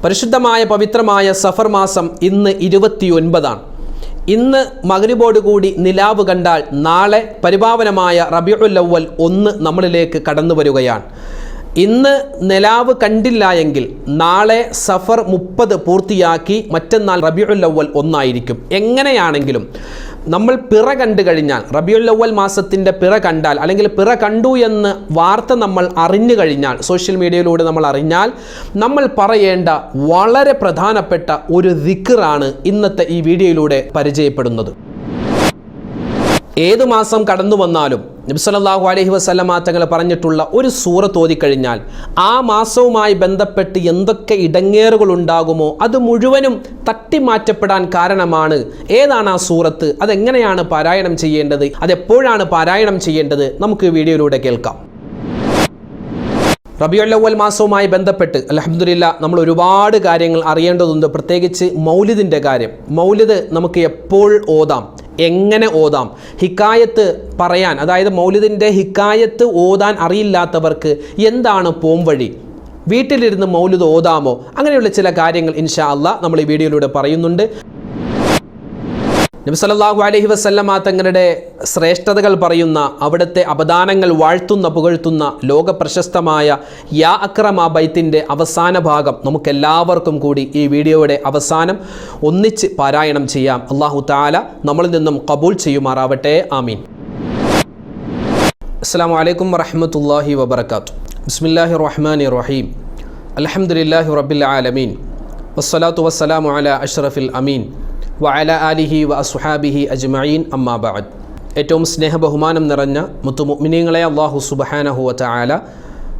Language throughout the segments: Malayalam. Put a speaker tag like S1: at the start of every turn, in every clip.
S1: പരിശുദ്ധമായ പവിത്രമായ സഫർ മാസം ഇന്ന് 29-ആണ്. ഇന്ന് മഗ്രിബോട് കൂടി നിലാവ് കണ്ടാൽ നാളെ പരിപാവനമായ റബീഉൽ അവ്വൽ 1 നമ്മളിലേക്ക് കടന്നു വരികയാണ്. ഇന്ന് നിലാവ് കണ്ടില്ല എങ്കിൽ നാളെ സഫർ 30 പൂർത്തിയാക്കി മറ്റന്നാൾ റബീഉൽ അവ്വൽ 1 ആയിരിക്കും. എങ്ങനെയാണെങ്കിലും നമ്മൾ പിറ കണ്ടു കഴിഞ്ഞാൽ, റബീഉൽ അവ്വൽ മാസത്തിൻ്റെ പിറ കണ്ടാൽ, അല്ലെങ്കിൽ പിറ കണ്ടു എന്ന് വാർത്ത നമ്മൾ അറിഞ്ഞു കഴിഞ്ഞാൽ, സോഷ്യൽ മീഡിയയിലൂടെ നമ്മൾ അറിഞ്ഞാൽ, നമ്മൾ പറയേണ്ട വളരെ പ്രധാനപ്പെട്ട ഒരു ദിക്റാണ് ഇന്നത്തെ ഈ വീഡിയോയിലൂടെ പരിചയപ്പെടുന്നത്. ഏതു മാസം കടന്നു വന്നാലും നബി സല്ലല്ലാഹു അലൈഹി വസല്ലമ തങ്ങൾ പറഞ്ഞിട്ടുള്ള ഒരു സൂറത്ത് ഓതിക്കഴിഞ്ഞാൽ ആ മാസവുമായി ബന്ധപ്പെട്ട് എന്തൊക്കെ ഇടങ്ങേറുകൾ ഉണ്ടാകുമോ അത് മുഴുവനും തട്ടിമാറ്റപ്പെടാൻ കാരണമാണ്. ഏതാണ് ആ സൂറത്ത്? അതെങ്ങനെയാണ് പാരായണം ചെയ്യേണ്ടത്? അതെപ്പോഴാണ് പാരായണം ചെയ്യേണ്ടത്? നമുക്ക് വീഡിയോയിലൂടെ കേൾക്കാം. റബീഉൽ അവ്വൽ മാസവുമായി ബന്ധപ്പെട്ട് അൽഹംദുലില്ലാഹ് നമ്മൾ ഒരുപാട് കാര്യങ്ങൾ അറിയേണ്ടതുണ്ട്. പ്രത്യേകിച്ച് മൗലിദിൻ്റെ കാര്യം. മൗലിദ് നമുക്ക് എപ്പോൾ ഓതാം, എങ്ങനെ ഓതാം, ഹിക്കായത്ത് പറയാൻ, അതായത് മൗലിദിൻ്റെ ഹിക്കായത്ത് ഓതാൻ അറിയില്ലാത്തവർക്ക് എന്താണ് പോംവഴി, വീട്ടിലിരുന്ന് മൗലിദ് ഓതാമോ, അങ്ങനെയുള്ള ചില കാര്യങ്ങൾ ഇൻഷാ അല്ലാഹ് നമ്മൾ ഈ വീഡിയോയിലൂടെ പറയുന്നുണ്ട്. നബി സല്ലല്ലാഹു അലൈഹി വസല്ലമ തങ്ങളുടെ ശ്രേഷ്ഠതകൾ പറയുന്ന, അവിടുത്തെ അപദാനങ്ങൾ വാഴ്ത്തുന്ന പുകഴ്ത്തുന്ന ലോകപ്രശസ്തമായ യാ അക്രമ ബൈത്തിൻ്റെ അവസാന ഭാഗം നമുക്കെല്ലാവർക്കും കൂടി ഈ വീഡിയോയുടെ അവസാനം ഒന്നിച്ച് പാരായണം ചെയ്യാം. അല്ലാഹു തആല നമ്മളിൽ നിന്നും ഖബൂൽ ചെയ്യുമാറാവട്ടെ. ആമീൻ. അസ്സലാമു അലൈക്കും വറഹ്മത്തുള്ളാഹി വബറകാതുഹു. ബിസ്മില്ലാഹിർ റഹ്മാനിർ റഹീം. അൽഹംദുലില്ലാഹി റബ്ബിൽ ആലമീൻ വസ്സലാത്തു വസ്സലാമു അലാ അഷ്റഫിൽ അമീൻ വഅല ആലിഹി വ അസ്ഹാബിഹി അജ്മഈൻ അമ്മാ ബഅദ്. ഏറ്റവും സ്നേഹബഹുമാനം നിറഞ്ഞ മുത്തുമുഅ്മിനീങ്ങളെ അല്ലാഹു സുബ്ഹാനഹു വ തആല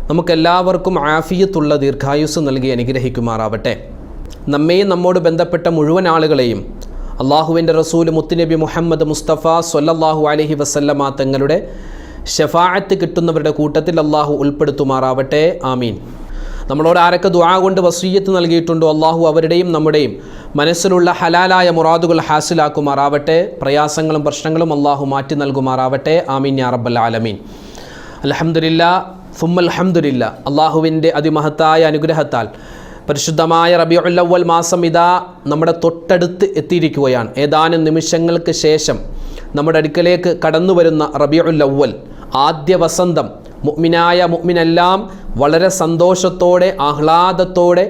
S1: നമുക്കെല്ലാവർക്കും ആഫിയത്തുള്ള ദീർഘായുസ് നൽകി അനുഗ്രഹിക്കുമാറാവട്ടെ. നമ്മെയും നമ്മോട് ബന്ധപ്പെട്ട മുഴുവൻ ആളുകളെയും അള്ളാഹുവിൻ്റെ റസൂൽ മുത്തുനബി മുഹമ്മദ് മുസ്തഫ സ്വല്ലല്ലാഹു അലൈഹി വസല്ലമ തങ്ങളുടെ ശഫാഅത്ത് കിട്ടുന്നവരുടെ കൂട്ടത്തിൽ അള്ളാഹു ഉൾപ്പെടുത്തുമാറാവട്ടെ. ആമീൻ. നമ്മളോട് ആരൊക്കെ ദുആ കൊണ്ട് വസിയ്യത്ത് നൽകിയിട്ടുണ്ടോ അള്ളാഹു അവരുടെയും നമ്മുടെയും മനസ്സിലുള്ള ഹലാലായ മുറാദുകൾ ഹാസിലാക്കുമാറാവട്ടെ. പ്രയാസങ്ങളും പ്രശ്നങ്ങളും അള്ളാഹു മാറ്റി നൽകുമാറാവട്ടെ. ആമീൻ യാ റബ്ബൽ ആലമീൻ. അൽഹംദുലില്ലാഹ് സുമ്മൽ ഹംദുലില്ലാഹ്. അള്ളാഹുവിൻ്റെ അതിമഹത്തായ അനുഗ്രഹത്താൽ പരിശുദ്ധമായ റബീഉൽ അവ്വൽ മാസം ഇതാ നമ്മുടെ തൊട്ടടുത്ത് എത്തിയിരിക്കുകയാണ്. ഏതാനും നിമിഷങ്ങൾക്ക് ശേഷം നമ്മുടെ അടുക്കലേക്ക് കടന്നു വരുന്ന റബീഉൽ അവ്വൽ, ആദ്യ വസന്തം, മുഅ്മിനായ മുഅ്മിനെല്ലാം വളരെ സന്തോഷത്തോടെ, ആഹ്ലാദത്തോടെ,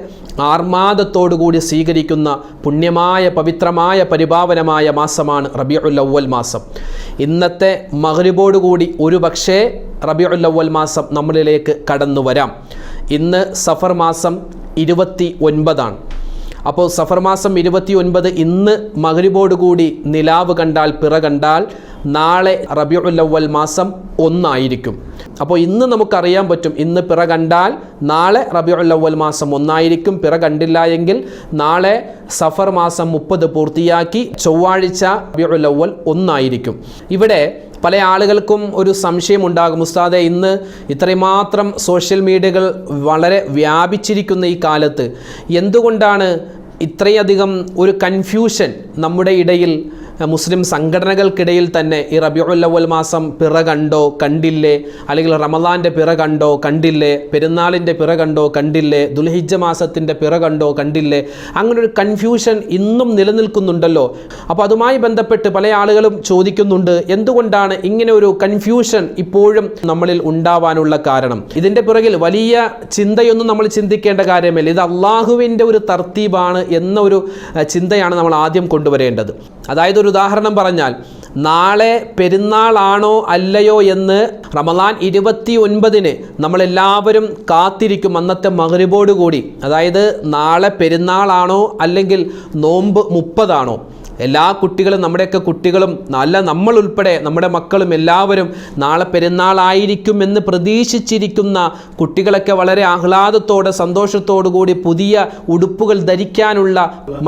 S1: ആർമാദത്തോടു കൂടി സ്വീകരിക്കുന്ന പുണ്യമായ പവിത്രമായ പരിപാവനമായ മാസമാണ് റബീഉൽ അവ്വൽ മാസം. ഇന്നത്തെ മഗ്രിബോടുകൂടി ഒരു പക്ഷേ റബീഉൽ അവ്വൽ മാസം നമ്മളിലേക്ക് കടന്നു വരാം. ഇന്ന് സഫർ മാസം 29-ആണ്. അപ്പോൾ സഫർ മാസം 29, ഇന്ന് മഗ്രിബോടുകൂടി നിലാവ് കണ്ടാൽ, പിറ കണ്ടാൽ നാളെ റബീഉൽ അവ്വൽ മാസം 1 ആയിരിക്കും. അപ്പോൾ ഇന്ന് നമുക്കറിയാൻ പറ്റും, ഇന്ന് പിറ കണ്ടാൽ നാളെ റബീഉൽ അവ്വൽ മാസം 1 ആയിരിക്കും. പിറ കണ്ടില്ല എങ്കിൽ നാളെ സഫർ മാസം 30 പൂർത്തിയാക്കി ചൊവ്വാഴ്ച റബീഉൽ അവ്വൽ 1 ആയിരിക്കും. ഇവിടെ പല ആളുകൾക്കും ഒരു സംശയമുണ്ടാകും, ഉസ്താദെ ഇന്ന് ഇത്രമാത്രം സോഷ്യൽ മീഡിയകൾ വളരെ വ്യാപിച്ചിരിക്കുന്ന ഈ കാലത്ത് എന്തുകൊണ്ടാണ് ഇത്രയധികം ഒരു കൺഫ്യൂഷൻ നമ്മുടെ ഇടയിൽ, മുസ്ലിം സംഘടനകൾക്കിടയിൽ തന്നെ ഈ റബീഉൽ അവ്വൽ മാസം പിറ കണ്ടോ കണ്ടില്ലേ, അല്ലെങ്കിൽ റമളാൻ്റെ പിറ കണ്ടോ കണ്ടില്ലേ, പെരുന്നാളിൻ്റെ പിറ കണ്ടോ കണ്ടില്ലേ, ദുൽഹിജ്ജ മാസത്തിൻ്റെ പിറ കണ്ടോ കണ്ടില്ലേ, അങ്ങനൊരു കൺഫ്യൂഷൻ ഇന്നും നിലനിൽക്കുന്നുണ്ടല്ലോ. അപ്പോൾ അതുമായി ബന്ധപ്പെട്ട് പല ആളുകളും ചോദിക്കുന്നുണ്ട്, എന്തുകൊണ്ടാണ് ഇങ്ങനെ ഒരു കൺഫ്യൂഷൻ ഇപ്പോഴും നമ്മളിൽ ഉണ്ടാവാനുള്ള കാരണം? ഇതിൻ്റെ പിറകിൽ വലിയ ചിന്തയൊന്നും നമ്മൾ ചിന്തിക്കേണ്ട കാര്യമില്ല. ഇത് അള്ളാഹുവിൻ്റെ ഒരു തർത്തീബാണ് എന്ന ഒരു ചിന്തയാണ് നമ്മൾ ആദ്യം കൊണ്ടുവരേണ്ടത്. അതായത് ഒരു ഉദാഹരണം പറഞ്ഞാൽ, നാളെ പെരുന്നാളാണോ അല്ലയോ എന്ന് റമളാൻ 29-ന് നമ്മളെല്ലാവരും കാത്തിരിക്കും, അന്നത്തെ മഗ്രിബോടുകൂടി. അതായത് നാളെ പെരുന്നാളാണോ അല്ലെങ്കിൽ നോമ്പ് 30-ആണോ? എല്ലാ കുട്ടികളും, നമ്മുടെയൊക്കെ കുട്ടികളും, നല്ല നമ്മൾ ഉൾപ്പെടെ നമ്മുടെ മക്കളും എല്ലാവരും നാളെ പെരുന്നാളായിരിക്കുമെന്ന് പ്രതീക്ഷിച്ചിരിക്കുന്ന കുട്ടികളൊക്കെ വളരെ ആഹ്ലാദത്തോടെ, സന്തോഷത്തോടു കൂടി പുതിയ ഉടുപ്പുകൾ ധരിക്കാനുള്ള,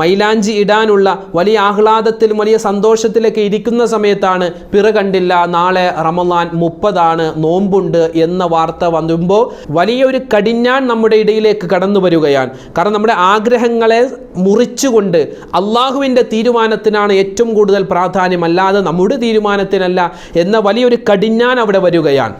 S1: മൈലാഞ്ചി ഇടാനുള്ള വലിയ ആഹ്ലാദത്തിലും വലിയ സന്തോഷത്തിലൊക്കെ ഇരിക്കുന്ന സമയത്താണ് പിറ കണ്ടില്ല, നാളെ റമളാൻ 30-ആണ്, നോമ്പുണ്ട് എന്ന വാർത്ത വന്നുമ്പോൾ വലിയൊരു കടിഞ്ഞാൺ നമ്മുടെ ഇടയിലേക്ക് കടന്നു വരികയാണ്. കാരണം നമ്മുടെ ആഗ്രഹങ്ങളെ മുറിച്ചുകൊണ്ട് അള്ളാഹുവിൻ്റെ തീരുമാനത്തിനാണ് ഏറ്റവും കൂടുതൽ പ്രാധാന്യം, അല്ലാതെ നമ്മുടെ തീരുമാനത്തിനല്ല എന്ന വലിയൊരു കടിഞ്ഞാൻ അവിടെ വരികയാണ്.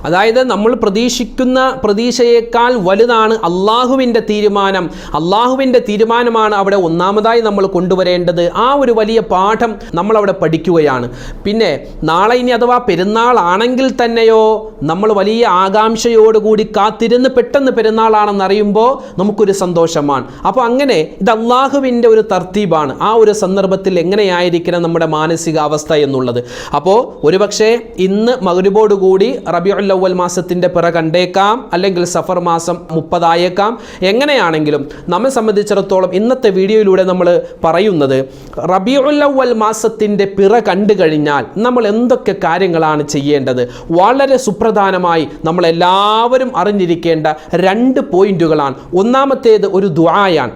S1: അതായത് നമ്മൾ പ്രതീക്ഷിക്കുന്ന പ്രതീക്ഷയേക്കാൾ വലുതാണ് അള്ളാഹുവിൻ്റെ തീരുമാനം. അള്ളാഹുവിൻ്റെ തീരുമാനമാണ് അവിടെ ഒന്നാമതായി നമ്മൾ കൊണ്ടുവരേണ്ടത്. ആ ഒരു വലിയ പാഠം നമ്മളവിടെ പഠിക്കുകയാണ്. പിന്നെ നാളെ ഇനി അഥവാ പെരുന്നാളാണെങ്കിൽ തന്നെയോ നമ്മൾ വലിയ ആകാംക്ഷയോടുകൂടി കാത്തിരുന്ന് പെട്ടെന്ന് പെരുന്നാളാണെന്നറിയുമ്പോൾ നമുക്കൊരു സന്തോഷമാണ്. അപ്പോൾ അങ്ങനെ ഇത് അള്ളാഹുവിൻ്റെ ഒരു തർത്തീബാണ്. ആ ഒരു സന്ദർഭത്തിൽ എങ്ങനെയായിരിക്കണം നമ്മുടെ മാനസികാവസ്ഥ എന്നുള്ളത്. അപ്പോൾ ഒരുപക്ഷെ ഇന്ന് മഗ്‌രിബോടുകൂടി റബീഉൽ അവ്വൽ മാസത്തിൻ്റെ പിറ കണ്ടേക്കാം, അല്ലെങ്കിൽ സഫർ മാസം 30 ആയേക്കാം. എങ്ങനെയാണെങ്കിലും നമ്മെ സംബന്ധിച്ചിടത്തോളം ഇന്നത്തെ വീഡിയോയിലൂടെ നമ്മൾ പറയുന്നത് റബീഉൽ അവ്വൽ മാസത്തിൻ്റെ പിറ കണ്ടു കഴിഞ്ഞാൽ നമ്മൾ എന്തൊക്കെ കാര്യങ്ങളാണ് ചെയ്യേണ്ടത്. വളരെ സുപ്രധാനമായി നമ്മളെല്ലാവരും അറിഞ്ഞിരിക്കേണ്ട 2 പോയിന്റുകളാണ്. ഒന്നാമത്തേത് ഒരു ദുആയാണ്.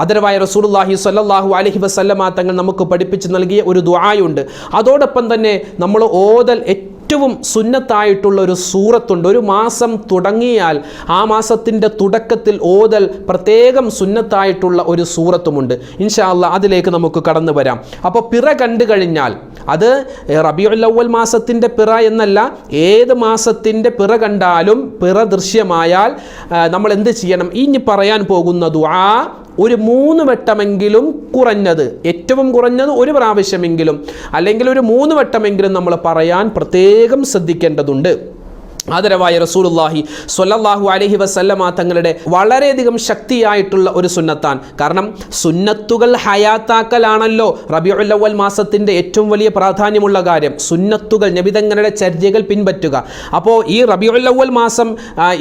S1: ആദരവായ റസൂലുള്ളാഹി സ്വല്ലല്ലാഹു അലൈഹി വസല്ലമ തങ്ങൾ നമുക്ക് പഠിപ്പിച്ച് നൽകിയ ഒരു ദുആയുണ്ട്. അതോടൊപ്പം തന്നെ നമ്മൾ ഓതൽ ഏറ്റവും സുന്നത്തായിട്ടുള്ള ഒരു സൂറത്തുണ്ട്. ഒരു മാസം തുടങ്ങിയാൽ ആ മാസത്തിൻ്റെ തുടക്കത്തിൽ ഓതൽ പ്രത്യേകം സുന്നത്തായിട്ടുള്ള ഒരു സൂറത്തുമുണ്ട്. ഇൻഷാ അല്ലാഹ് അതിലേക്ക് നമുക്ക് കടന്നു വരാം. അപ്പോൾ പിറ കണ്ടു കഴിഞ്ഞാൽ അത് റബീഉൽ അവ്വൽ മാസത്തിൻ്റെ പിറ എന്നല്ല, ഏത് മാസത്തിൻ്റെ പിറ കണ്ടാലും പിറ ദൃശ്യമായാൽ നമ്മൾ എന്ത് ചെയ്യണം? ഇനി പറയാൻ പോകുന്ന ദുആ ഒരു 3 വട്ടമെങ്കിലും കുറഞ്ഞത്, ഏറ്റവും കുറഞ്ഞത് 1 പ്രാവശ്യമെങ്കിലും, അല്ലെങ്കിൽ ഒരു 3 വട്ടമെങ്കിലും നമ്മൾ പറയാൻ പ്രത്യേകം ശ്രദ്ധിക്കേണ്ടതുണ്ട്. ആദരവായ റസൂലുള്ളാഹി സ്വല്ലല്ലാഹു അലൈഹി വസല്ലമ തങ്ങളുടെ വളരെയധികം ശക്തിയായിട്ടുള്ള ഒരു സുന്നത്താണ്. കാരണം സുന്നത്തുകൾ ഹയാത്താക്കലാണല്ലോ റബീഉൽ അവ്വൽ മാസത്തിൻ്റെ ഏറ്റവും വലിയ പ്രാധാന്യമുള്ള കാര്യം. സുന്നത്തുകൾ, നബി തങ്ങളുടെ ചര്യകൾ പിൻപറ്റുക. അപ്പോൾ ഈ റബീഉൽ അവ്വൽ മാസം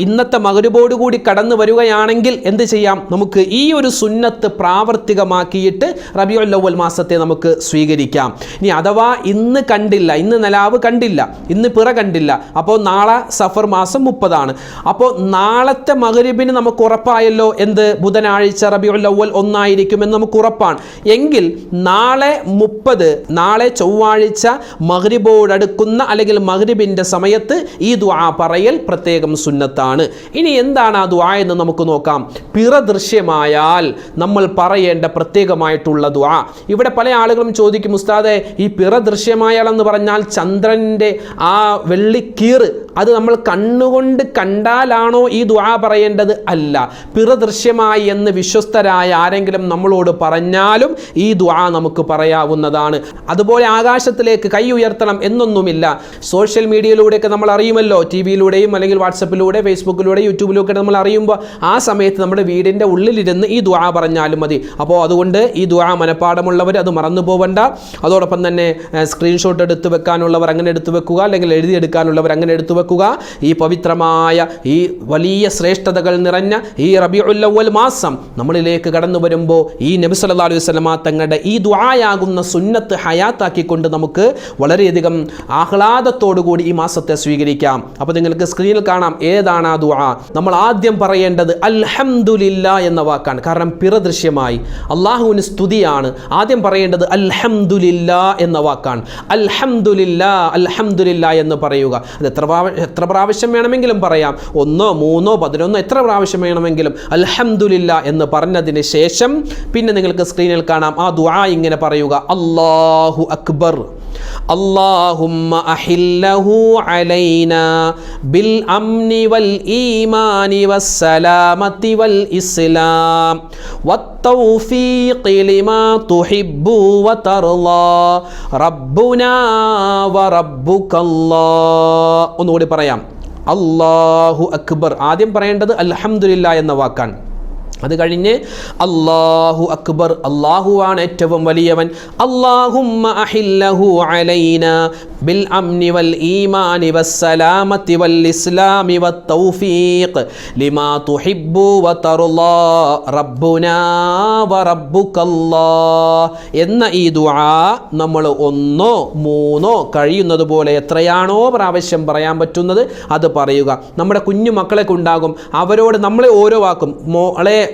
S1: ഇന്നത്തെ മഗ്‌രിബോടുകൂടി കടന്നു വരികയാണെങ്കിൽ എന്ത് ചെയ്യാം? നമുക്ക് ഈ ഒരു സുന്നത്ത് പ്രാവർത്തികമാക്കിയിട്ട് റബീഉൽ അവ്വൽ മാസത്തെ നമുക്ക് സ്വീകരിക്കാം. ഇനി അഥവാ ഇന്ന് കണ്ടില്ല, ഇന്ന് നിലാവ് കണ്ടില്ല, ഇന്ന് പിറ കണ്ടില്ല, അപ്പോൾ നാളെ സഫർ മാസം 30 ആണ്. അപ്പോൾ നാളത്തെ മഗ്‌രിബിന് നമുക്ക് ഉറപ്പായല്ലോ എന്ത്? ബുധനാഴ്ച റബീഉൽ അവ്വൽ 1 ആയിരിക്കുമെന്ന് നമുക്ക് ഉറപ്പാണ്. എങ്കിൽ നാളെ 30, നാളെ ചൊവ്വാഴ്ച മഗ്‌രിബോടടുക്കുന്ന അല്ലെങ്കിൽ മഗ്‌രിബിൻ്റെ സമയത്ത് ഈ ദുആ പറയൽ പ്രത്യേകം സുന്നത്താണ്. ഇനി എന്താണ് ആ ദുആ എന്ന് നമുക്ക് നോക്കാം. പിറ ദൃശ്യമായാൽ നമ്മൾ പറയേണ്ട പ്രത്യേകമായിട്ടുള്ള ദുആ. ഇവിടെ പല ആളുകളും ചോദിക്കും, ഉസ്താദേ ഈ പിറ ദൃശ്യമായാൽ എന്ന് പറഞ്ഞാൽ ചന്ദ്രൻ്റെ ആ വെള്ളിക്കീറ് അത് നമ്മൾ കണ്ണുകൊണ്ട് കണ്ടാലാണോ ഈ ദുആ പറയേണ്ടത്? അല്ല. പിറ ദൃശ്യമായി എന്ന് വിശ്വസ്തരായ ആരെങ്കിലും നമ്മളോട് പറഞ്ഞാലും ഈ ദുആ നമുക്ക് പറയാവുന്നതാണ്. അതുപോലെ ആകാശത്തിലേക്ക് കൈ ഉയർത്തണം എന്നൊന്നുമില്ല. സോഷ്യൽ മീഡിയയിലൂടെയൊക്കെ നമ്മൾ അറിയുമല്ലോ, ടിവിയിലൂടെയും അല്ലെങ്കിൽ വാട്സപ്പിലൂടെ, ഫേസ്ബുക്കിലൂടെ, യൂട്യൂബിലൂടെ നമ്മൾ അറിയുമ്പോൾ ആ സമയത്ത് നമ്മുടെ വീടിൻ്റെ ഉള്ളിലിരുന്ന് ഈ ദുആ പറഞ്ഞാലും മതി. അപ്പോൾ അതുകൊണ്ട് ഈ ദുആ മനഃപ്പാഠമുള്ളവർ അത് മറന്നു പോവണ്ട. അതോടൊപ്പം തന്നെ സ്ക്രീൻഷോട്ട് എടുത്ത് വെക്കാനുള്ളവർ അങ്ങനെ എടുത്തു വെക്കുക, അല്ലെങ്കിൽ എഴുതിയെടുക്കാനുള്ളവർ അങ്ങനെ എടുത്തു വെക്കുക. ഈ പവിത്രമായ ഈ വലിയ ശ്രേഷ്ഠതകൾ നിറഞ്ഞ ഈ റബീഉൽ അവ്വൽ മാസം നമ്മളിലേക്ക് കടന്നു വരുമ്പോൾ ഈ നബി സല്ലല്ലാഹു അലൈഹി വസല്ലമ തങ്ങളുടെ ഈ ദുആയാകുന്ന സുന്നത്ത് ഹയാത്താക്കിക്കൊണ്ട് നമുക്ക് വളരെയധികം ആഹ്ലാദത്തോടുകൂടി ഈ മാസത്തെ സ്വീകരിക്കാം. അപ്പോൾ നിങ്ങൾക്ക് സ്ക്രീനിൽ കാണാം ഏതാണ് ആ ദുആ. നമ്മൾ ആദ്യം പറയേണ്ടത് അൽഹംദുലില്ലാ എന്ന വാക്കാണ്. കാരണം പിറ ദൃശ്യമായി, അള്ളാഹുവിന് സ്തുതിയാണ്. ആദ്യം പറയേണ്ടത് അൽഹംദുലില്ലാ എന്ന വാക്കാണ്. അൽഹംദുലില്ലാ, അൽഹംദുലില്ലാ എന്ന് പറയുക. അത് എത്ര പ്രാവശ്യം വേണമെങ്കിലും പറയാം, 1, 3, 11, എത്ര പ്രാവശ്യം വേണമെങ്കിലും അൽഹംദുലില്ലാ എന്ന് പറഞ്ഞതിന് ശേഷം പിന്നെ നിങ്ങൾക്ക് സ്ക്രീനിൽ കാണാം ആ ദുആ ഇങ്ങനെ പറയുക. അല്ലാഹു അക്ബർ, അല്ലാഹുമ്മ അഹില്ലഹു അലൈനാ ബിൽ അംനി വൽ ഈമാനി വസ്സലാമത്തി വൽ ഇസ്ലാം വത്തൗഫീഖി ലിമാ തുഹിബ്ബു വതർളാ റബ്ബുനാ വറബ്ബുകല്ലാഹ്. ഒന്നുകൂടി പറയാം. അല്ലാഹു അക്ബർ. ആദ്യം പറയേണ്ടത് അൽഹംദുലില്ലാ എന്ന വാക്കാണ്. അത് കഴിഞ്ഞ് അല്ലാഹു അക്ബർ, അല്ലാഹുവാണ് ഏറ്റവും വലിയവൻ. അല്ലാഹുമ്മ അഹില്ലഹു അലൈനാ ബിൽ അംനി വൽ ഈമാനി വസ്സലാമത്തി വൽ ഇസ്ലാമി വത്തൗഫീഖ് ലിമാ തുഹിബ്ബു വതർളാ റബ്ബുനാ വറബ്ബുകല്ലാഹ് എന്ന ഈ ദുആ നമ്മൾ 1, 3 കഴിയുന്നത് പോലെ എത്രയാണോ പ്രാവശ്യം പറയാൻ പറ്റുന്നത് അത് പറയുക. നമ്മുടെ കുഞ്ഞു മക്കളൊക്കെ ഉണ്ടാകും, അവരോട് നമ്മളെ ഓരോ വാക്കും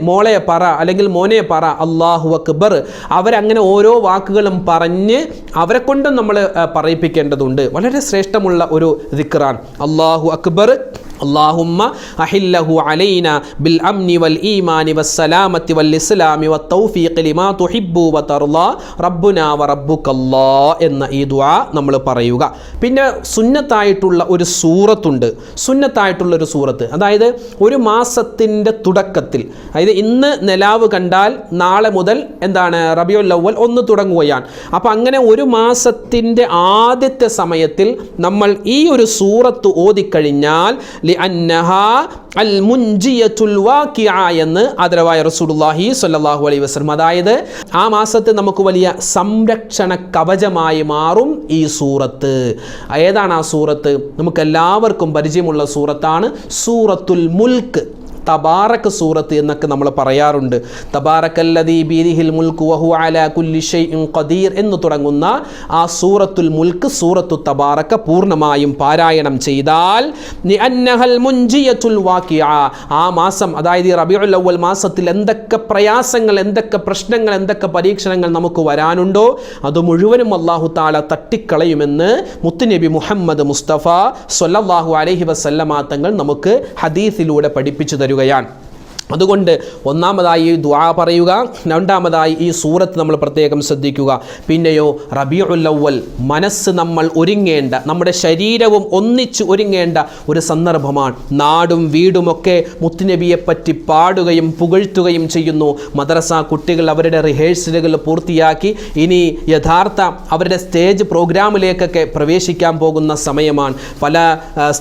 S1: മോളെ പറ അല്ലെങ്കിൽ മോനെ പറ അല്ലാഹു അക്ബർ, അവരങ്ങനെ ഓരോ വാക്കുകളും പറഞ്ഞ് അവരെ കൊണ്ടും നമ്മൾ പറയിപ്പിക്കേണ്ടതുണ്ട്. വളരെ ശ്രേഷ്ഠമുള്ള ഒരു ദിക്റാൻ അല്ലാഹു അക്ബർ. اللهم أحله علينا بالأمن والإيمان والسلامة والإسلام والتوفيق لما تحب وترضى ربنا وربك الله എന്ന ഈ ദുആ നമ്മൾ പറയുക. പിന്നെ സുന്നത്തായിട്ടുള്ള ഒരു സൂറത്തുണ്ട്. സുന്നത്തായിട്ടുള്ള ഒരു സൂറത്ത്, അതായത് ഒരു മാസത്തിൻ്റെ തുടക്കത്തിൽ, അതായത് ഇന്ന് നിലാവ് കണ്ടാൽ നാളെ മുതൽ എന്താണ് റബീഉൽ അവ്വൽ ഒന്ന് തുടങ്ങുകയാണ്. അപ്പോൾ അങ്ങനെ ഒരു മാസത്തിൻ്റെ ആദ്യത്തെ സമയത്തിൽ നമ്മൾ ഈ ഒരു സൂറത്ത് ഓതിക്കഴിഞ്ഞാൽ ലിഅന്നഹാ അൽ മുൻജിയത്തുൽ വാഖിഅ എന്ന് ആദരവായ റസൂലുള്ളാഹി സ്വല്ലല്ലാഹു അലൈഹി വസല്ലം, അതായത് ആ മാസത്തെ നമുക്ക് വലിയ സംരക്ഷണ കവചമായി മാറും ഈ സൂറത്ത്. ഏതാണ് ആ സൂറത്ത്? നമുക്കെല്ലാവർക്കും പരിചയമുള്ള സൂറത്താണ് സൂറത്തുൽ മുൽക്ക്, തബാറക സൂറത്ത് എന്നൊക്കെ നമ്മൾ പറയാറുണ്ട്. തബാറകല്ലദീ ബിയദിഹിൽ മുൽക്കു വഹുവ അലാ കുല്ലി ഷൈഇൻ ഖദീർ എന്ന് തുടങ്ങുന്ന ആ സൂറത്തുൽ മുൽക്ക്, സൂറത്തു തബാറക പൂർണ്ണമായും പാരായണം ചെയ്താൽ ലിഅന്നഹൽ മുൻജിയത്തുൽ വാഖിഅ, ആ മാസം അതായത് റബീഉൽ അവ്വൽ മാസത്തിൽ എന്തൊക്കെ പ്രയാസങ്ങൾ, എന്തൊക്കെ പ്രശ്നങ്ങൾ, എന്തൊക്കെ പരീക്ഷണങ്ങൾ നമുക്ക് വരാനുണ്ടോ അത് മുഴുവനും അല്ലാഹു തആല തട്ടിക്കളയുമെന്ന് മുത്തുനബി മുഹമ്മദ് മുസ്തഫ സ്വല്ലല്ലാഹു അലൈഹി വസല്ലമ തങ്ങൾ നമുക്ക് ഹദീസിലൂടെ പഠിപ്പിച്ചു തരുകയാണ്. അതുകൊണ്ട് ഒന്നാമതായി ദുആ പറയുക, രണ്ടാമതായി ഈ സൂറത്ത് നമ്മൾ പ്രത്യേകം ശ്രദ്ധിക്കുക. പിന്നെയോ റബീഉൽ അവ്വൽ മനസ്സ് നമ്മൾ ഒരുങ്ങേണ്ട, നമ്മുടെ ശരീരവും ഒന്നിച്ച് ഒരുങ്ങേണ്ട ഒരു സന്ദർഭമാണ്. നാടും വീടുമൊക്കെ മുത്തുനബിയെപ്പറ്റി പാടുകയും പുകഴ്ത്തുകയും ചെയ്യുന്നു. മദ്രസ കുട്ടികൾ അവരുടെ റിഹേഴ്സലുകൾ പൂർത്തിയാക്കി ഇനി യഥാർത്ഥ അവരുടെ സ്റ്റേജ് പ്രോഗ്രാമിലേക്കൊക്കെ പ്രവേശിക്കാൻ പോകുന്ന സമയമാണ്. പല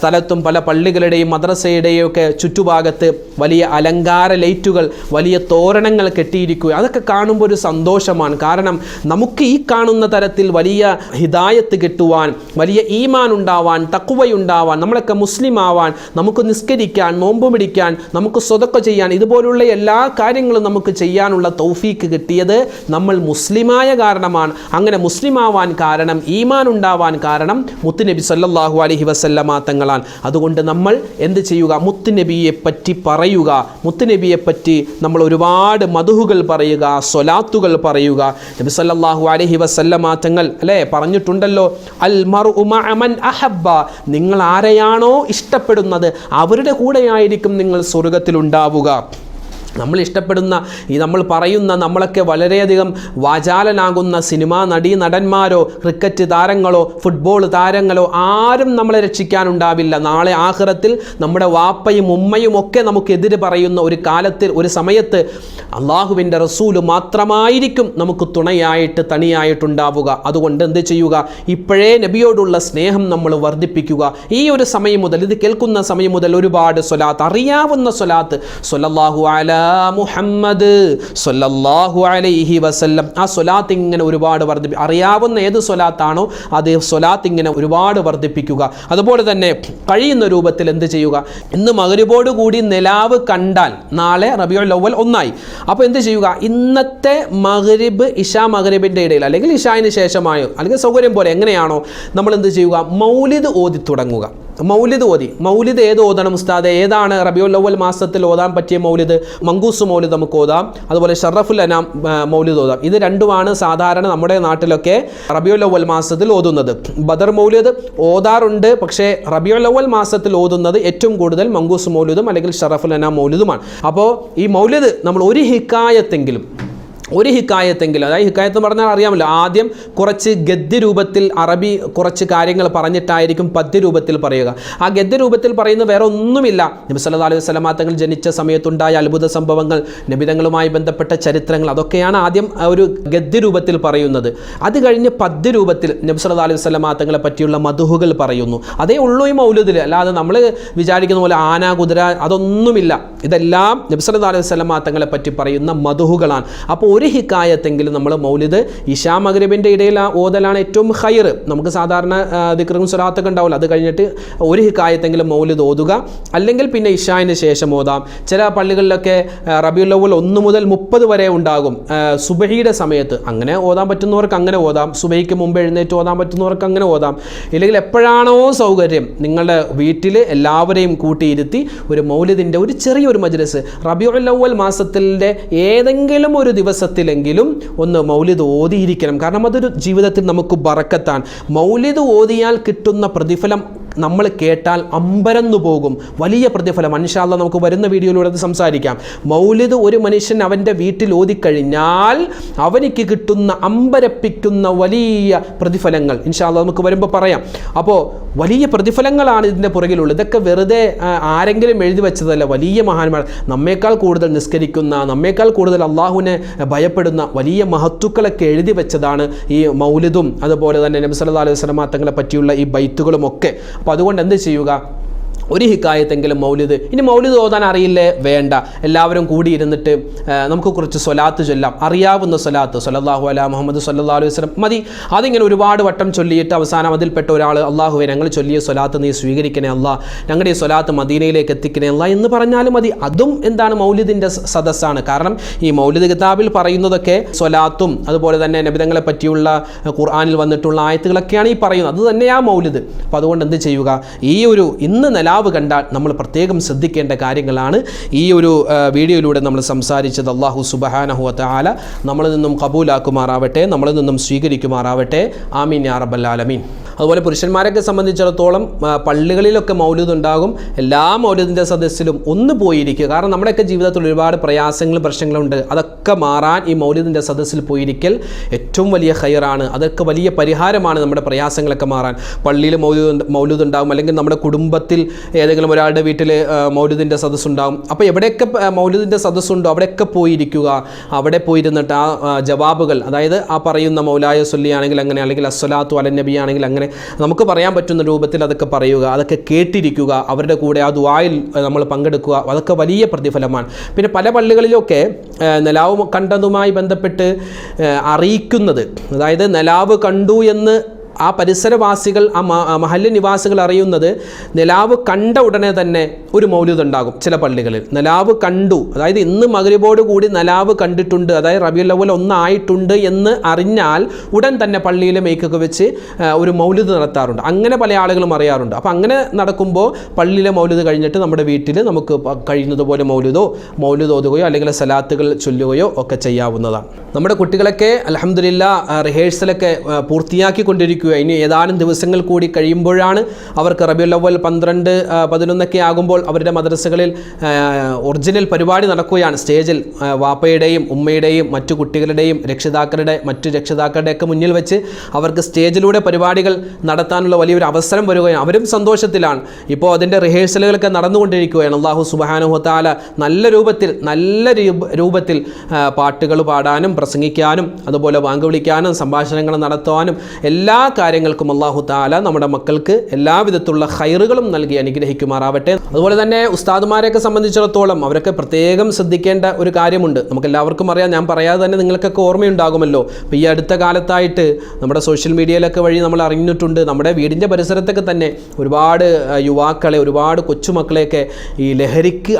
S1: സ്ഥലത്തും പല പള്ളികളുടെയും മദ്രസയുടെയും ഒക്കെ ചുറ്റുഭാഗത്ത് വലിയ അലങ്കാര ലൈറ്റുകൾ, വലിയ തോരണങ്ങൾ കെട്ടിയിരിക്കുക. അതൊക്കെ കാണുമ്പോൾ ഒരു സന്തോഷമാണ്. കാരണം നമുക്ക് ഈ കാണുന്ന തരത്തിൽ വലിയ ഹിദായത്ത് കിട്ടുവാൻ, വലിയ ഈമാൻ ഉണ്ടാവാൻ, തഖ്വയുണ്ടാവാൻ, നമ്മളൊക്കെ മുസ്ലിം ആവാൻ, നമുക്ക് നിസ്കരിക്കാൻ, നോമ്പ് പിടിക്കാൻ, നമുക്ക് സ്വതക്ക ചെയ്യാൻ, ഇതുപോലുള്ള എല്ലാ കാര്യങ്ങളും നമുക്ക് ചെയ്യാനുള്ള തൗഫീക്ക് കിട്ടിയത് നമ്മൾ മുസ്ലിമായ കാരണമാണ്. അങ്ങനെ മുസ്ലിം ആവാൻ കാരണം, ഈമാൻ ഉണ്ടാവാൻ കാരണം മുത്തുനബി സല്ലല്ലാഹു അലൈഹി വസല്ലമ തങ്ങളാണ്. അതുകൊണ്ട് നമ്മൾ എന്ത് ചെയ്യുക? മുത്തുനബിയെ പറ്റി പറയുക, മുത്തുനബിയെ പറ്റി നമ്മൾ ഒരുപാട് മദ്ഹുകൾ പറയുക, സ്വലാത്തുകൾ പറയുക. നബി സല്ലല്ലാഹു അലൈഹി വസല്ലമ തങ്ങൾ അല്ലേ പറഞ്ഞിട്ടുണ്ടല്ലോ, അൽ മർഉ മഅ മൻ അഹബ്ബ, നിങ്ങൾ ആരെയാണോ ഇഷ്ടപ്പെടുന്നത് അവരുടെ കൂടെയായിരിക്കും നിങ്ങൾ സ്വർഗ്ഗത്തിൽ ഉണ്ടാവുക. നമ്മൾ ഇഷ്ടപ്പെടുന്ന നമ്മൾ പറയുന്ന നമ്മളൊക്കെ വളരെയധികം വാചാലനാകുന്ന സിനിമാ നടന്മാരോ ക്രിക്കറ്റ് താരങ്ങളോ ഫുട്ബോൾ താരങ്ങളോ ആരും നമ്മളെ രക്ഷിക്കാനുണ്ടാവില്ല. നാളെ ആഖിറത്തിൽ നമ്മുടെ വാപ്പയും ഉമ്മയും ഒക്കെ നമുക്കെതിരെ പറയുന്ന ഒരു കാലത്തിൽ, ഒരു സമയത്ത് അള്ളാഹുവിൻ്റെ റസൂല് മാത്രമായിരിക്കും നമുക്ക് തുണയായിട്ട് തണിയായിട്ടുണ്ടാവുക. അതുകൊണ്ട് എന്ത് ചെയ്യുക? ഇപ്പോഴേ നബിയോടുള്ള സ്നേഹം നമ്മൾ വർദ്ധിപ്പിക്കുക. ഈ ഒരു സമയം മുതൽ, ഇത് കേൾക്കുന്ന സമയം മുതൽ ഒരുപാട് സ്വലാത്ത്, അറിയാവുന്ന സ്വലാത്ത്, സ്വല്ലല്ലാഹു അലാ മുഹമ്മദ് സ്വല്ലല്ലാഹു അലൈഹി വസല്ലം, ആ സ്വലാത്ത് ഇങ്ങനെ ഒരുപാട് അറിയാവുന്ന ഏത് സ്വലാത്താണോ അത് സ്വലാത്ത് ഇങ്ങനെ ഒരുപാട് വർദ്ധിപ്പിക്കുക. അതുപോലെ തന്നെ കഴിയുന്ന രൂപത്തിൽ എന്ത് ചെയ്യുക? ഇന്ന് മഗ്രിബോട് കൂടി നിലാവ് കണ്ടാൽ നാളെ റബീഉൽ അവ്വൽ ഒന്നായി. അപ്പോൾ എന്ത് ചെയ്യുക? ഇന്നത്തെ മഗ്രിബ് ഇശാ മഗ്രിബിൻ്റെ ഇടയിൽ അല്ലെങ്കിൽ ഇശായിന് ശേഷമായോ അല്ലെങ്കിൽ സൗകര്യം പോലെ എങ്ങനെയാണോ നമ്മൾ എന്ത് ചെയ്യുക? മൗലിദ് ഓതി തുടങ്ങുക. മൗലിദ് ഓതി. മൗലിദ് ഏത് ഓതണം ഉസ്താദെ? ഏതാണ് റബീഉൽ അവ്വൽ മാസത്തിൽ ഓതാൻ പറ്റിയ മൗലിദ്? മങ്കൂസ് മൗലിദ് നമുക്ക് ഓതാം, അതുപോലെ ഷറഫുൽ അനാം മൗലിദ് ഓതാം. ഇത് രണ്ടുമാണ് സാധാരണ നമ്മുടെ നാട്ടിലൊക്കെ റബീഉൽ അവ്വൽ മാസത്തിൽ ഓതുന്നത്. ബദർ മൗലിദ് ഓതാറുണ്ട്, പക്ഷേ റബീഉൽ അവ്വൽ മാസത്തിൽ ഓതുന്നത് ഏറ്റവും കൂടുതൽ മങ്കൂസ് മൗലിദും അല്ലെങ്കിൽ ഷറഫുൽ അനാം മൗലിദുമാണ്. അപ്പോൾ ഈ മൗലിദ് നമ്മൾ ഒരു ഹിക്കായത്തെങ്കിലും, അതായത് ഹിക്കായത്ത് പറഞ്ഞാൽ അറിയാമല്ലോ, ആദ്യം കുറച്ച് ഗദ്യ രൂപത്തിൽ അറബി കുറച്ച് കാര്യങ്ങൾ പറഞ്ഞിട്ടായിരിക്കും പദ്യ രൂപത്തിൽ പറയുക. ആ ഗദ്യ രൂപത്തിൽ പറയുന്ന വേറെ ഒന്നുമില്ല. നബി സല്ലല്ലാഹു അലൈഹി വസല്ലമ തങ്ങൾ ജനിച്ച സമയത്തുണ്ടായ അത്ഭുത സംഭവങ്ങൾ, നബിതങ്ങളുമായി ബന്ധപ്പെട്ട ചരിത്രങ്ങൾ, അതൊക്കെയാണ് ആദ്യം ഒരു ഗദ്യ രൂപത്തിൽ പറയുന്നത്. അത് കഴിഞ്ഞ് പദ്യ രൂപത്തിൽ നബി സല്ലല്ലാഹു അലൈഹി വസല്ലമ തങ്ങളെ പറ്റിയുള്ള മദ്ഹുകൾ പറയുന്നു. അതേ ഉള്ളൂ ഈ മൗലിദിൽ. അല്ലാതെ നമ്മൾ വിചാരിക്കുന്ന പോലെ ആന കുതിര അതൊന്നുമില്ല. ഇതെല്ലാം നബി സല്ലല്ലാഹു അലൈഹി വസല്ലമ തങ്ങളെ പറ്റി പറയുന്ന മദ്ഹുകളാണ്. അപ്പോൾ ഒരു ഹിക്കായത്തെങ്കിലും നമ്മൾ മൗലിദ് ഇശാ മഗ്രിബിൻ്റെ ഇടയിൽ ഓതലാണ് ഏറ്റവും ഖൈർ. നമുക്ക് സാധാരണ ദിക്റും സ്വലാത്തൊക്കെ ഉണ്ടാവില്ല, അത് കഴിഞ്ഞിട്ട് ഒരു ഹിക്കായത്തെങ്കിലും മൗലിദ് ഓതുക. അല്ലെങ്കിൽ പിന്നെ ഇശായിന് ശേഷം ഓതാം. ചില പള്ളികളിലൊക്കെ റബീഉൽ അവ്വൽ 1 മുതൽ 30 വരെ ഉണ്ടാകും സുബഹിയുടെ സമയത്ത്. അങ്ങനെ ഓതാൻ പറ്റുന്നവർക്ക് അങ്ങനെ ഓതാം. സുബഹിക്ക് മുമ്പ് എഴുന്നേറ്റ് ഓതാൻ പറ്റുന്നവർക്ക് അങ്ങനെ ഓതാം. ഇല്ലെങ്കിൽ എപ്പോഴാണോ സൗകര്യം നിങ്ങളുടെ വീട്ടിൽ എല്ലാവരെയും കൂട്ടിയിരുത്തി ഒരു മൗലിദിൻ്റെ ഒരു ചെറിയൊരു മജ്ലിസ് റബീഉൽ അവ്വൽ മാസത്തിൻ്റെ ഏതെങ്കിലും ഒരു ദിവസത്തിലെങ്കിലും ഒന്ന് മൗലിദ് ഓതിയിരിക്കണം. കാരണം അതൊരു ജീവിതത്തിൽ നമുക്ക് ബറക്കത്താണ്. മൗലിദ് ഓതിയാൽ കിട്ടുന്ന പ്രതിഫലം നമ്മൾ കേട്ടാൽ അമ്പരന്നു പോകും, വലിയ പ്രതിഫലം. ഇൻഷാ അല്ലാഹ് നമുക്ക് വരുന്ന വീഡിയോയിലൂടെ അത് സംസാരിക്കാം. മൗലിദ് ഒരു മനുഷ്യൻ അവൻ്റെ വീട്ടിൽ ഓതിക്കഴിഞ്ഞാൽ അവനിക്ക് കിട്ടുന്ന അമ്പരപ്പിക്കുന്ന വലിയ പ്രതിഫലങ്ങൾ ഇൻഷാ അല്ലാഹ് നമുക്ക് വരുമ്പോൾ പറയാം. അപ്പോൾ വലിയ പ്രതിഫലങ്ങളാണ് ഇതിൻ്റെ പുറകിലുള്ളത്. ഇതൊക്കെ വെറുതെ ആരെങ്കിലും എഴുതി വെച്ചതല്ല. വലിയ മഹാന്മാർ, നമ്മേക്കാൾ കൂടുതൽ നിസ്കരിക്കുന്ന, നമ്മേക്കാൾ കൂടുതൽ അള്ളാഹുവിനെ ഭയപ്പെടുന്ന വലിയ മഹത്തുക്കളൊക്കെ എഴുതി വെച്ചതാണ് ഈ മൗലിദും അതുപോലെ തന്നെ നബി സല്ലല്ലാഹു അലൈഹി വസല്ലം തങ്ങളെ പറ്റിയുള്ള ഈ ബൈത്തുകളും ഒക്കെ. അപ്പോൾ അതുകൊണ്ട് എന്ത് ചെയ്യുക, ഒരു ഹിക്കായത്തെങ്കിലും മൗലിദ്. ഇനി മൗലിദ് ഓതാൻ അറിയില്ലേ, വേണ്ട, എല്ലാവരും കൂടിയിരുന്നിട്ട് നമുക്ക് കുറച്ച് സ്വലാത്ത് ചൊല്ലാം. അറിയാവുന്ന സ്വലാത്ത് സ്വല്ലല്ലാഹു അലാ മുഹമ്മദ് സ്വല്ലല്ലാഹു അലൈഹി വസല്ലം മതി. അതിങ്ങനെ ഒരുപാട് വട്ടം ചൊല്ലിയിട്ട് അവസാനം അതിൽപ്പെട്ട ഒരാൾ അള്ളാഹുവെ ഞങ്ങൾ ചൊല്ലിയ സ്വലാത്ത് നീ സ്വീകരിക്കണേ അല്ലാ, ഞങ്ങളുടെ ഈ സ്വലാത്ത് മദീനയിലേക്ക് എത്തിക്കണേ അല്ലാ എന്ന് പറഞ്ഞാലും മതി. അതും എന്താണ്, മൗലിദിൻ്റെ സദസ്സാണ്. കാരണം ഈ മൗലിദ് കിതാബിൽ പറയുന്നതൊക്കെ സ്വലാത്തും അതുപോലെ തന്നെ നബിതങ്ങളെ പറ്റിയുള്ള ഖുർആനിൽ വന്നിട്ടുള്ള ആയത്തുകളൊക്കെയാണ് ഈ പറയുന്നത്. അത് തന്നെയാണ് മൗലിദ്. അപ്പോൾ അതുകൊണ്ട് എന്ത് ചെയ്യുക, ഈ ഒരു ഇന്ന് നിലാവ് കണ്ടാൽ നമ്മൾ പ്രത്യേകം ശ്രദ്ധിക്കേണ്ട കാര്യങ്ങളാണ് ഈ ഒരു വീഡിയോയിലൂടെ നമ്മൾ സംസാരിച്ചത്. അല്ലാഹു സുബ്ഹാനഹു വ തആല നമ്മളിൽ നിന്നും ഖബൂലാക്കുമാറാവട്ടെ, നമ്മളിൽ നിന്നും സ്വീകരിക്കുമാറാവട്ടെ. ആമീൻ യാ റബ്ബൽ ആലമീൻ. അതുപോലെ പുരുഷന്മാരൊക്കെ സംബന്ധിച്ചിടത്തോളം പള്ളികളിലൊക്കെ മൗലിദ് ഉണ്ടാകും. എല്ലാ മൗലിദിൻ്റെ സദസ്സിലും ഒന്ന് പോയിരിക്കുക. കാരണം നമ്മുടെയൊക്കെ ജീവിതത്തിൽ ഒരുപാട് പ്രയാസങ്ങളും പ്രശ്നങ്ങളുണ്ട്. അതൊക്കെ മാറാൻ ഈ മൗലിദിൻ്റെ സദസ്സിൽ പോയിരിക്കൽ ഏറ്റവും വലിയ ഖൈറാണ്. അതൊക്കെ വലിയ പരിഹാരമാണ് നമ്മുടെ പ്രയാസങ്ങളൊക്കെ മാറാൻ. പള്ളിയിൽ മൗലിദ് ഉണ്ടാകും, അല്ലെങ്കിൽ നമ്മുടെ കുടുംബത്തിൽ ഏതെങ്കിലും ഒരാളുടെ വീട്ടിൽ മൗലിദിൻ്റെ സദസ്സുണ്ടാകും. അപ്പോൾ എവിടെയൊക്കെ മൗലിദിൻ്റെ സദസ്സുണ്ടോ അവിടെയൊക്കെ പോയിരിക്കുക. അവിടെ പോയിരുന്നിട്ട് ആ ജവാബുകൾ, അതായത് ആ പറയുന്ന മൗലായ സൊല്ലി ആണെങ്കിൽ അങ്ങനെ, അല്ലെങ്കിൽ അസ്സലാത്തു അലൻ നബി ആണെങ്കിൽ അങ്ങനെ, നമുക്ക് പറയാൻ പറ്റുന്ന രൂപത്തിൽ അതൊക്കെ പറയുക, അതൊക്കെ കേട്ടിരിക്കുക, അവരുടെ കൂടെ ആ ദുആയിൽ നമ്മൾ പങ്കെടുക്കുക. അതൊക്കെ വലിയ പ്രതിഫലമാണ്. പിന്നെ പല പള്ളികളിലൊക്കെ നിലാവ് കണ്ടതുമായി ബന്ധപ്പെട്ട് അറിയിക്കുന്നത്, അതായത് നിലാവ് കണ്ടു എന്ന് ആ പരിസരവാസികൾ, ആ മഹല്ല് നിവാസികൾ അറിയുന്നത് നിലാവ് കണ്ട ഉടനെ തന്നെ ഒരു മൗലിദ് ഉണ്ടാകും. ചില പള്ളികളിൽ നിലാവ് കണ്ടു, അതായത് ഇന്ന് മഗ്രിബോട് കൂടി നിലാവ് കണ്ടിട്ടുണ്ട്, അതായത് റബീഉൽ അവ്വൽ 1 ആയിട്ടുണ്ട് എന്ന് അറിഞ്ഞാൽ ഉടൻ തന്നെ പള്ളിയിലെ മേക്കൊക്കെ വെച്ച് ഒരു മൗലിദ് നടത്താറുണ്ട്. അങ്ങനെ പല ആളുകളും അറിയാറുണ്ട്. അപ്പോൾ അങ്ങനെ നടക്കുമ്പോൾ പള്ളിയിലെ മൗലിദ് കഴിഞ്ഞിട്ട് നമ്മുടെ വീട്ടിൽ നമുക്ക് കഴിയുന്നത് പോലെ മൗലിദ് ഓതുകയോ അല്ലെങ്കിൽ സലാത്തുകൾ ചൊല്ലുകയോ ഒക്കെ ചെയ്യാവുന്നതാണ്. നമ്മുടെ കുട്ടികളൊക്കെ അൽഹംദുലില്ലാഹ് റിഹേഴ്സലൊക്കെ പൂർത്തിയാക്കിക്കൊണ്ടിരിക്കുക. ഇനി ഏതാനും ദിവസങ്ങൾ കൂടി കഴിയുമ്പോഴാണ് അവർക്ക് റബീഉൽ അവ്വൽ 12, 11 ആകുമ്പോൾ അവരുടെ മദ്രസകളിൽ ഒറിജിനൽ പരിപാടി നടക്കുകയാണ്. സ്റ്റേജിൽ വാപ്പയുടെയും ഉമ്മയുടെയും മറ്റു കുട്ടികളുടെയും മറ്റു രക്ഷിതാക്കളുടെയൊക്കെ മുന്നിൽ വെച്ച് അവർക്ക് സ്റ്റേജിലൂടെ പരിപാടികൾ നടത്താനുള്ള വലിയൊരു അവസരം വരികയാണ്. അവരും സന്തോഷത്തിലാണ്. ഇപ്പോൾ അതിൻ്റെ റിഹേഴ്സലുകളൊക്കെ നടന്നുകൊണ്ടിരിക്കുകയാണ്. അല്ലാഹു സുബ്ഹാനഹു വ തആല നല്ല രൂപത്തിൽ പാട്ടുകൾ പാടാനും പ്രസംഗിക്കാനും അതുപോലെ വാങ്ക് വിളിക്കാനും സംഭാഷണങ്ങൾ നടത്താനും എല്ലാ കാര്യങ്ങൾക്കും അല്ലാഹു തആല നമ്മുടെ മക്കൾക്ക് എല്ലാവിധത്തിലുള്ള ഖൈറുകളും നൽകി അനുഗ്രഹിക്കുമാറാവട്ടെ. അതുപോലെ തന്നെ ഉസ്താദുമാരെയൊക്കെ സംബന്ധിച്ചിടത്തോളം അവരൊക്കെ പ്രത്യേകം ശ്രദ്ധിക്കേണ്ട ഒരു കാര്യമുണ്ട്. നമുക്കെല്ലാവർക്കും അറിയാം, ഞാൻ പറയാതെ തന്നെ നിങ്ങൾക്കൊക്കെ ഓർമ്മയുണ്ടാകുമല്ലോ. അപ്പോൾ ഈ അടുത്ത കാലത്തായിട്ട് നമ്മുടെ സോഷ്യൽ മീഡിയയിലൊക്കെ വഴി നമ്മൾ അറിഞ്ഞിട്ടുണ്ട്, നമ്മുടെ വീടിൻ്റെ പരിസരത്തൊക്കെ തന്നെ ഒരുപാട് യുവാക്കളെ, ഒരുപാട് കൊച്ചുമക്കളെയൊക്കെ ഈ ലഹരിക്ക്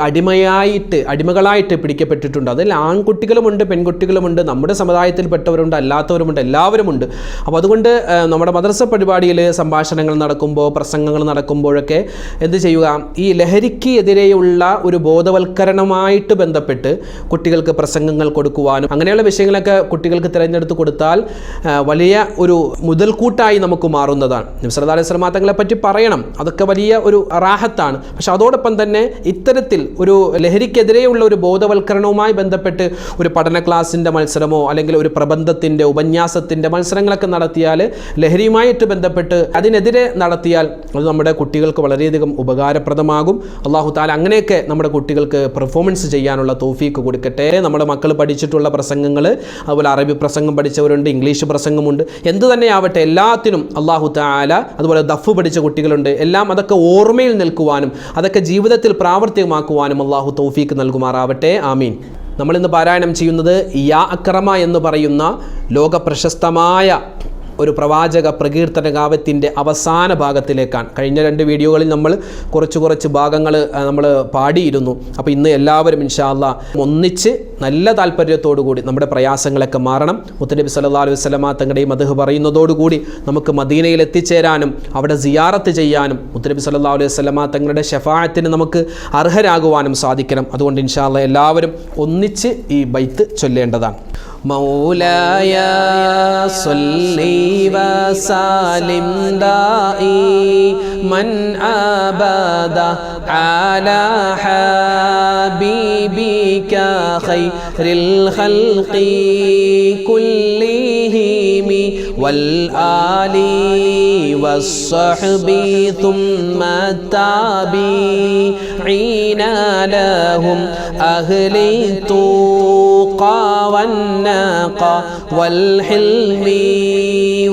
S1: അടിമകളായിട്ട് പിടിക്കപ്പെട്ടിട്ടുണ്ട്. അതിൽ ആൺകുട്ടികളുമുണ്ട്, പെൺകുട്ടികളുമുണ്ട്, നമ്മുടെ സമുദായത്തിൽപ്പെട്ടവരുണ്ട്, അല്ലാത്തവരുമുണ്ട്, എല്ലാവരുമുണ്ട്. അപ്പോൾ അതുകൊണ്ട് നമ്മുടെ മദ്രസ പരിപാടിയിൽ സംഭാഷണങ്ങൾ നടക്കുമ്പോൾ, പ്രസംഗങ്ങൾ നടക്കുമ്പോഴൊക്കെ എന്ത് ചെയ്യുക, ഈ ലഹരിക്ക് എതിരെയുള്ള ഒരു ബോധവൽക്കരണമായിട്ട് ബന്ധപ്പെട്ട് കുട്ടികൾക്ക് പ്രസംഗങ്ങൾ കൊടുക്കുവാനും അങ്ങനെയുള്ള വിഷയങ്ങളൊക്കെ കുട്ടികൾക്ക് തിരഞ്ഞെടുത്ത് കൊടുത്താൽ വലിയ ഒരു മുതൽക്കൂട്ടായി നമുക്ക് മാറുന്നതാണ്. നബി സല്ലല്ലാഹു അലൈഹി വസല്ലം തങ്ങളെ പറ്റി പറയണം, അതൊക്കെ വലിയ ഒരു റാഹത്താണ്. പക്ഷെ അതോടൊപ്പം തന്നെ ഇത്തരത്തിൽ ഒരു ലഹരിക്കെതിരെയുള്ള ഒരു ബോധവൽക്കരണവുമായി ബന്ധപ്പെട്ട് ഒരു പഠന ക്ലാസിൻ്റെ മത്സരമോ അല്ലെങ്കിൽ ഒരു പ്രബന്ധത്തിൻ്റെ ഉപന്യാസത്തിൻ്റെ മത്സരങ്ങളൊക്കെ നടത്തിയാൽ, ലഹരിയുമായിട്ട് ബന്ധപ്പെട്ട് അതിനെതിരെ നടത്തിയാൽ അത് നമ്മുടെ കുട്ടികൾക്ക് വളരെയധികം ഉപകാരപ്രദമാകും. അല്ലാഹു തആല അങ്ങനെയൊക്കെ നമ്മുടെ കുട്ടികൾക്ക് പെർഫോമൻസ് ചെയ്യാനുള്ള തൗഫീക്ക് കൊടുക്കട്ടെ. നമ്മുടെ മക്കൾ പഠിച്ചിട്ടുള്ള പ്രസംഗങ്ങൾ, അതുപോലെ അറബി പ്രസംഗം പഠിച്ചവരുണ്ട്, ഇംഗ്ലീഷ് പ്രസംഗമുണ്ട്, എന്തു തന്നെയാവട്ടെ എല്ലാത്തിനും അല്ലാഹു തആല, അതുപോലെ ദഫ് പഠിച്ച കുട്ടികളുണ്ട്, എല്ലാം അതൊക്കെ ഓർമ്മയിൽ നിൽക്കുവാനും അതൊക്കെ ജീവിതത്തിൽ പ്രാവർത്തികമാക്കുവാനും അല്ലാഹു തൗഫീക്ക് നൽകുമാറാവട്ടെ. ആമീൻ. നമ്മളിന്ന് പാരായണം ചെയ്യുന്നത് യാ അക്രമ എന്ന് പറയുന്ന ലോക പ്രശസ്തമായ ഒരു പ്രവാചക പ്രകീർത്തന കാവ്യത്തിൻ്റെ അവസാന ഭാഗത്തിലേക്കാണ്. കഴിഞ്ഞ 2 വീഡിയോകളിൽ നമ്മൾ കുറച്ച് ഭാഗങ്ങൾ നമ്മൾ പാടിയിരുന്നു. അപ്പോൾ ഇന്ന് എല്ലാവരും ഇൻഷാ അല്ലാഹ് ഒന്നിച്ച് നല്ല താല്പര്യത്തോടു കൂടി നമ്മുടെ പ്രയാസങ്ങളൊക്കെ മാറണം. മുത്തനബി സല്ലല്ലാഹു അലൈഹി വസല്ലമ തങ്ങളുടെ മദ്ഹ് പറയുന്നതോടുകൂടി നമുക്ക് മദീനയിൽ എത്തിച്ചേരാനും അവിടെ സിയാറത്ത് ചെയ്യാനും മുത്തനബി സല്ലല്ലാഹു അലൈഹി വസല്ലമ തങ്ങളുടെ ശഫാഅത്തിന് നമുക്ക് അർഹരാകുവാനും സാധിക്കണം. അതുകൊണ്ട് ഇൻഷാ അല്ലാഹ് എല്ലാവരും ഒന്നിച്ച് ഈ ബൈത്ത് ചൊല്ലേണ്ടതാണ്. مولاي صل وسلم دائما أبدا على حبيبك خير الخلق كلهم والآل والصحب ثم التابعين لهم أهل التقى والنقى والحلم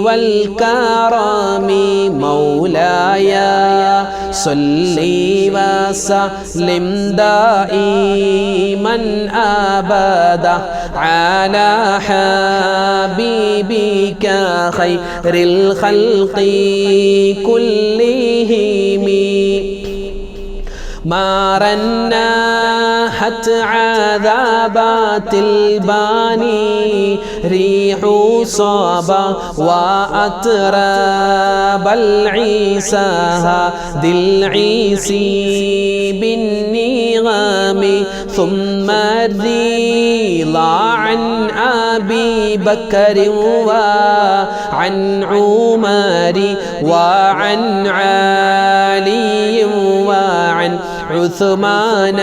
S1: والكرم مولاي صل وسلم دائما أبدا على حبيبك خير الخلق كلهم ما رنحت عذابات الباني ريح صبا وأتراب العيسى ذي العيسي بالنغام ثم الرضا عن أبي بكر وعن عمر وعن علي وعن عثمان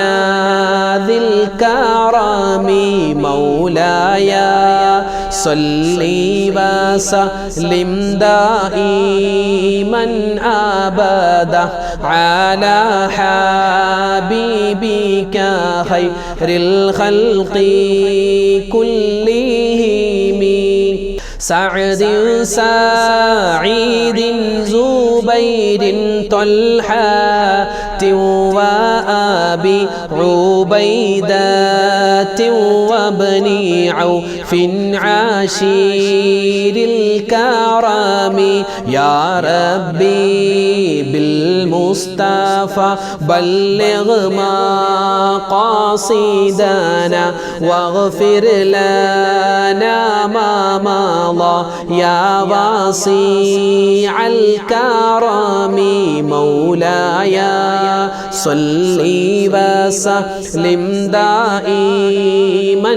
S1: ذي الكرم مولاي صل وسلم دائما أبدا على حبيبك خير الخلق كلهم سعد سعيد زبير طلحة وأبي عبيدة وابن عوف عشير الكرم يا ربي بالمصطفى بلغ مقاصدنا واغفر لنا ما مضى يا واسع الكرم مولاي صل وسلم دائما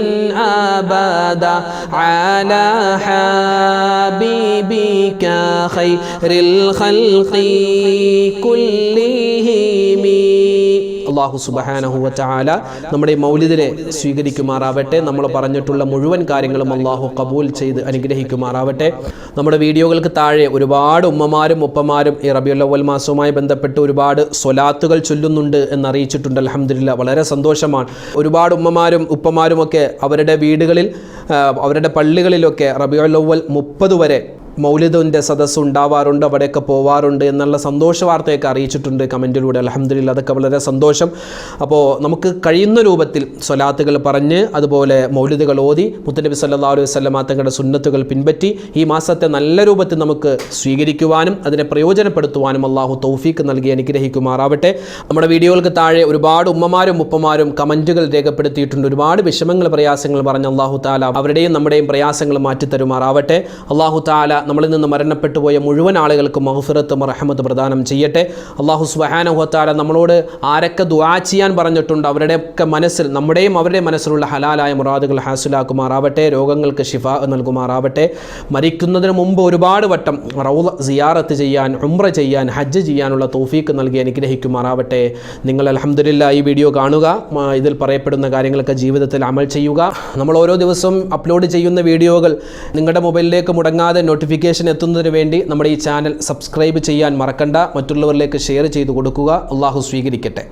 S1: أبدا على حبيبك خير الخلق كلهم. അല്ലാഹു സുബ്ഹാനഹു വ തആല നമ്മുടെ മൗലിദിനെ സ്വീകരിക്കുമാറാവട്ടെ. നമ്മൾ പറഞ്ഞിട്ടുള്ള മുഴുവൻ കാര്യങ്ങളും അല്ലാഹു ഖബൂൽ ചെയ്ത് അനുഗ്രഹിക്കുമാറാവട്ടെ. നമ്മുടെ വീഡിയോകൾക്ക് താഴെ ഒരുപാട് ഉമ്മമാരും ഉപ്പമാരും ഈ റബീഉൽ അവ്വൽ മാസവുമായി ബന്ധപ്പെട്ട് ഒരുപാട് സ്വലാത്തുകൾ ചൊല്ലുന്നുണ്ട് എന്നറിയിച്ചിട്ടുണ്ട്. അൽഹംദുലില്ലാഹ്, വളരെ സന്തോഷമാണ്. ഒരുപാട് ഉമ്മമാരും ഉപ്പമാരുമൊക്കെ അവരുടെ വീടുകളിൽ അവരുടെ പള്ളികളിലൊക്കെ റബീഉൽ അവ്വൽ 30 വരെ മൗലിദിൻ്റെ സദസ്സ് ഉണ്ടാവാറുണ്ട്, അവിടെയൊക്കെ പോവാറുണ്ട് എന്നുള്ള സന്തോഷ വാർത്തയൊക്കെ അറിയിച്ചിട്ടുണ്ട് കമൻറ്റിലൂടെ. അൽഹംദുലില്ലാഹ്, അതൊക്കെ വളരെ സന്തോഷം. അപ്പോൾ നമുക്ക് കഴിയുന്ന രൂപത്തിൽ സ്വലാത്തുകൾ പറഞ്ഞ് അതുപോലെ മൗലിദുകൾ ഓതി മുത്തുനബി സല്ലല്ലാഹു അലൈഹി വസല്ലമ തങ്ങളുടെ സുന്നത്തുകൾ പിൻപറ്റി ഈ മാസത്തെ നല്ല രൂപത്തിൽ നമുക്ക് സ്വീകരിക്കുവാനും അതിനെ പ്രയോജനപ്പെടുത്തുവാനും അല്ലാഹു തൗഫീക്ക് നൽകി അനുഗ്രഹിക്കുമാറാവട്ടെ. നമ്മുടെ വീഡിയോകൾക്ക് താഴെ ഒരുപാട് ഉമ്മമാരും ഉപ്പമാരും കമൻറ്റുകൾ രേഖപ്പെടുത്തിയിട്ടുണ്ട്. ഒരുപാട് വിഷമങ്ങൾ പ്രയാസങ്ങൾ പറഞ്ഞ് അല്ലാഹു തആല അവരുടെയും നമ്മുടെയും പ്രയാസങ്ങൾ മാറ്റിത്തരുമാറാവട്ടെ. അല്ലാഹു തആല നമ്മളിൽ നിന്ന് മരണപ്പെട്ടു പോയ മുഴുവൻ ആളുകൾക്കും മഗ്ഫിറത്തും റഹ്മത്തും പ്രദാനം ചെയ്യട്ടെ. അല്ലാഹു സുബ്ഹാനഹു വ തആല നമ്മളോട് ആരൊക്കെ ദുആ ചെയ്യാൻ പറഞ്ഞിട്ടുണ്ട് അവരുടെയൊക്കെ മനസ്സിൽ, നമ്മുടെയും അവരുടെ മനസ്സിലുള്ള ഹലാലായ മുറാദുകൾ ഹാസിലാക്കുമാറാവട്ടെ. രോഗങ്ങൾക്ക് ശിഫാ നൽകുമാറാവട്ടെ. മരിക്കുന്നതിന് മുമ്പ് ഒരുപാട് വട്ടം റൗള സിയാറത്ത് ചെയ്യാൻ, ഉംറ ചെയ്യാൻ, ഹജ്ജ് ചെയ്യാനുള്ള തൗഫീക്ക് നൽകി അനുഗ്രഹിക്കുമാറാവട്ടെ. നിങ്ങൾ അൽഹംദുലില്ലാഹ് ഈ വീഡിയോ കാണുക, ഇതിൽ പറയപ്പെടുന്ന കാര്യങ്ങളൊക്കെ ജീവിതത്തിൽ അമൽ ചെയ്യുക. നമ്മൾ ഓരോ ദിവസവും അപ്ലോഡ് ചെയ്യുന്ന വീഡിയോകൾ നിങ്ങളുടെ മൊബൈലിലേക്ക് മുടങ്ങാതെ നോട്ടിഫിക്കേഷൻ എത്തുന്നതിന് വേണ്ടി നമ്മുടെ ഈ ചാനൽ സബ്സ്ക്രൈബ് ചെയ്യാൻ മറക്കണ്ട. മറ്റുള്ളവരിലേക്ക് ഷെയർ ചെയ്തു കൊടുക്കുക. അല്ലാഹു സ്വീകരിക്കട്ടെ.